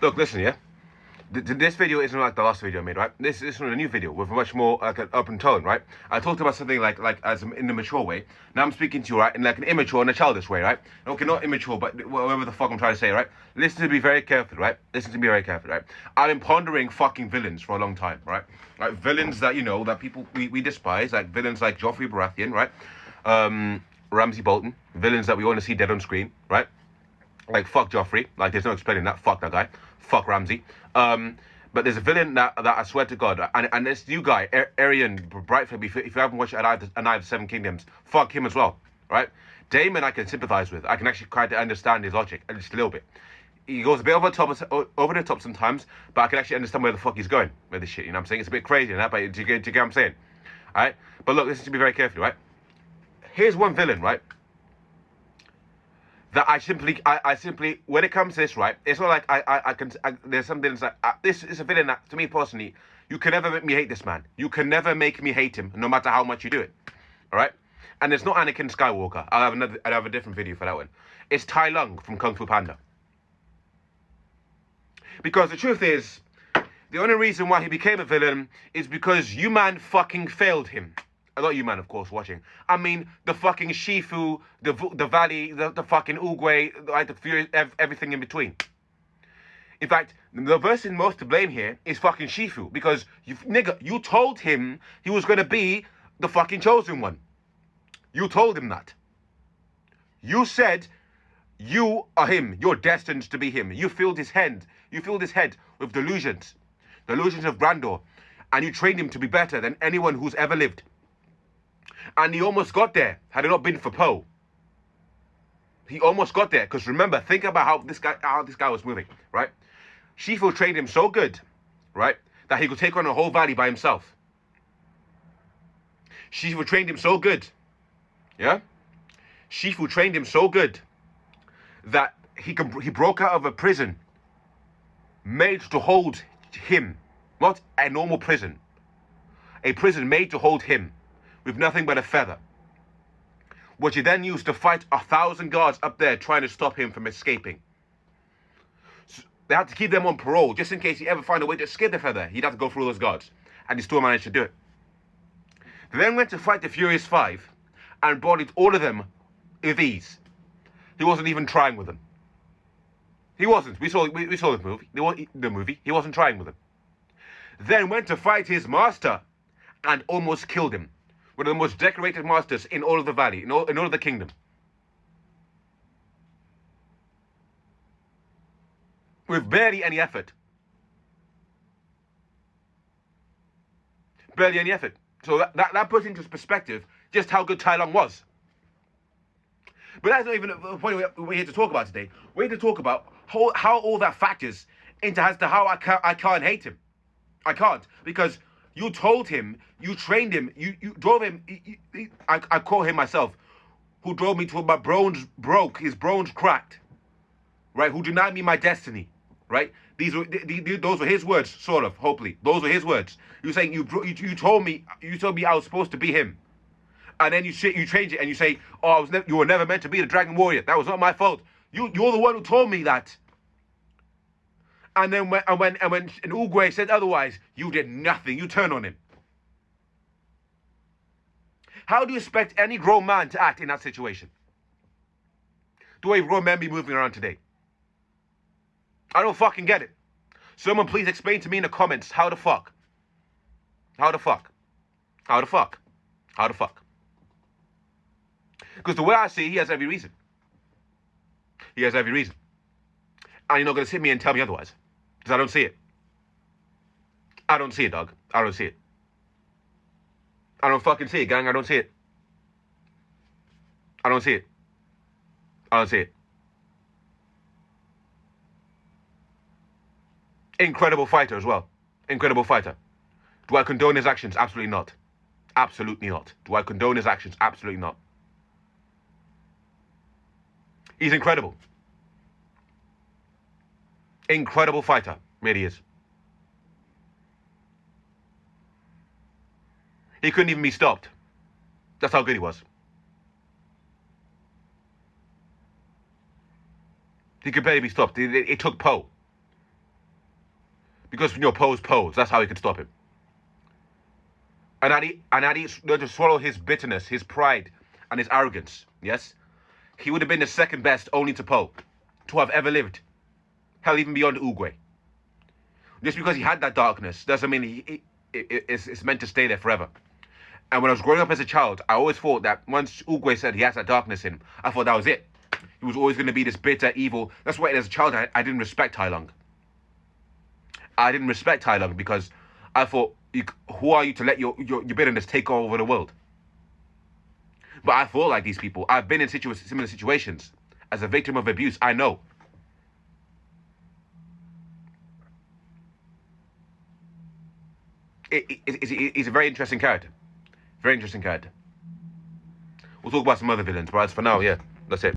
Look, listen, yeah. This video isn't like the last video I made, right? This is a new video with a much more like an open tone, right? I talked about something like as in a mature way. Now I'm speaking to you, right, in like an immature and a childish way, right? Okay, not immature, but whatever the fuck I'm trying to say, right? Listen to me very carefully, right? Listen to me very carefully, right? I've been pondering fucking villains for a long time, right? Like villains that that people we despise, like villains like Joffrey Baratheon, right? Ramsay Bolton, villains that we want to see dead on screen, right? Like, fuck Joffrey. Like, there's no explaining that. Fuck that guy. Fuck Ramsay. But there's a villain that I swear to God, and this new guy, Arian Brightford, if you haven't watched A Knight of the Seven Kingdoms, fuck him as well, right? Daemon I can sympathize with. I can actually try to understand his logic, just a little bit. He goes a bit over the top sometimes, but I can actually understand where the fuck he's going with this shit, you know what I'm saying? It's a bit crazy, and that, but do you get what I'm saying? Alright? But look, listen to me very carefully, right? Here's one villain, right? That I simply, when it comes to this, right, it's not like there's some villains like, this is a villain that, to me personally, you can never make me hate this man. You can never make me hate him, no matter how much you do it. All right? And it's not Anakin Skywalker. I'll have a different video for that one. It's Tai Lung from Kung Fu Panda. Because the truth is, the only reason why he became a villain is because you man fucking failed him. Not you man, of course, watching. I mean, the fucking Shifu, the Valley, the fucking Oogway, like the Fury, everything in between. In fact, the person most to blame here is fucking Shifu. Because, you told him he was going to be the fucking chosen one. You told him that. You said, you are him. You're destined to be him. You filled his head. You filled his head with delusions. Delusions of grandeur. And you trained him to be better than anyone who's ever lived. And he almost got there, had it not been for Poe. He almost got there, because remember, think about how this guy was moving, right? Shifu trained him so good, right, that he could take on a whole valley by himself. Shifu trained him so good, yeah? Shifu trained him so good that he broke out of a prison made to hold him, not a normal prison. A prison made to hold him, with nothing but a feather, which he then used to fight 1,000 guards up there trying to stop him from escaping. So they had to keep them on parole, just in case he ever found a way to escape the feather. He'd have to go through those guards, and he still managed to do it. They then went to fight the Furious Five, and bodied all of them with ease. He wasn't even trying with them. He wasn't. We saw the movie. He wasn't trying with them. Then went to fight his master, and almost killed him. One of the most decorated masters in all of the valley, in all of the kingdom. With barely any effort. Barely any effort. So that puts into perspective just how good Tai Lung was. But that's not even the point we're here to talk about today. We're here to talk about how all that factors into as to how I can't hate him. I can't, because you told him, you trained him, you drove him. I call him myself, who drove me to my bones broke, his bones cracked, right? Who denied me my destiny, right? Those were his words, sort of. Hopefully, those were his words. You saying you told me I was supposed to be him, and then you change it and you say, oh, you were never meant to be the Dragon Warrior. That was not my fault. You're the one who told me that. And then when Oogway said otherwise, you did nothing. You turned on him. How do you expect any grown man to act in that situation? The way grown men be moving around today. I don't fucking get it. Someone please explain to me in the comments how the fuck. How the fuck? How the fuck? How the fuck? Because the way I see it, he has every reason. He has every reason. And you're not going to sit me and tell me otherwise. Because I don't see it. I don't see it, dog. I don't see it. I don't fucking see it, gang. I don't see it. I don't see it. I don't see it. Incredible fighter as well. Incredible fighter. Do I condone his actions? Absolutely not. Absolutely not. Do I condone his actions? Absolutely not. He's incredible. Incredible fighter. Really is. He couldn't even be stopped. That's how good he was. He could barely be stopped. It took Poe. Because Poe's pose. That's how he could stop him. And Adi learned to swallow his bitterness, his pride, and his arrogance. Yes, he would have been the second best, only to Poe, to have ever lived. Hell, even beyond Oogway. Just because he had that darkness doesn't mean it's meant to stay there forever. And when I was growing up as a child, I always thought that once Oogway said he has that darkness in him, I thought that was it. He was always going to be this bitter, evil. That's why as a child I didn't respect Tai Lung. I didn't respect Tai Lung because I thought, who are you to let your bitterness take over the world? But I thought like these people. I've been in similar situations. As a victim of abuse, I know. He's a very interesting character. Very interesting character. We'll talk about some other villains, but as for now, yeah, that's it.